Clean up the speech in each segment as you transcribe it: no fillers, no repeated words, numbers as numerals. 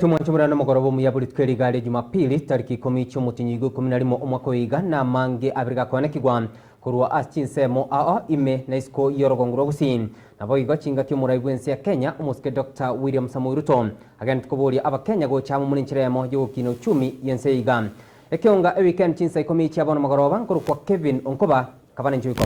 Tumwanchumurana mugoroba muyaburi tweriga Jumapili tariki 10 cy'umutinyigo 11 umwaka wiga na mange abiriga kwanekigwa kurwa achinsemo ime na isko yorogonguro gusin nabo igo chinga cy'umurai bwensi ya Kenya umuske Dr. William Samoei Ruto agandi tukuburi abakenya go chamu muri nchiremo y'ukino 10 yenseiga ekionga weekend chinsa 10 cy'abana mugoroba nkuru kwa Kevin Onkoba kabana njuko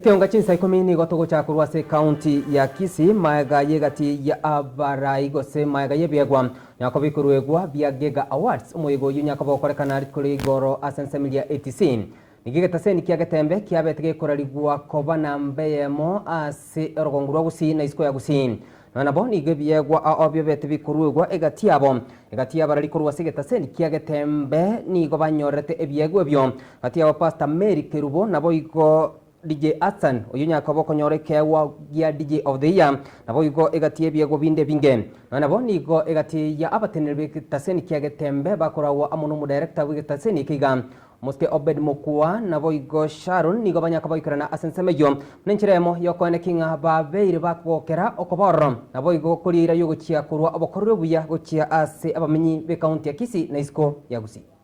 Kionga chinsa 10 ni gotogo cha kurwase county ya Kisii maega yegati ya abarai gose maega yebiegwa nyakobikurwegwa biagega awards umuyigo yunyakabokorekana kuri goro asensemili ya ATC nigigetaseni kiagetembe kiabetege kurarigwa koba na mbeyemo ase rogongurwa gusi na isko ya gusi nabo nigebiegwa obyo bete bikurwegwa egati abarari kurwase getaseni kiagetembe nigo banyorete ebiegwa byo ati aba pastor Mary Kerubo nabo igo DJ Atsan uyunya kaboko nyoreke wa ya DJ of the year nabo igo egatie biego binde binge nabo nigo egati ya abatenere taseni kiagetembe bakorawa amuno mu director wigetaseni kiga muske Obed Mokua nabo igo Sharon nigo banyaka ikarana asensemejo nenchiremo yokone kinga babeire bakokera okoboro nabo igo kurira yugo chia kurwa abokorwe buya go chia ase abamenyi be county ya Kisii na isko ya Gusii.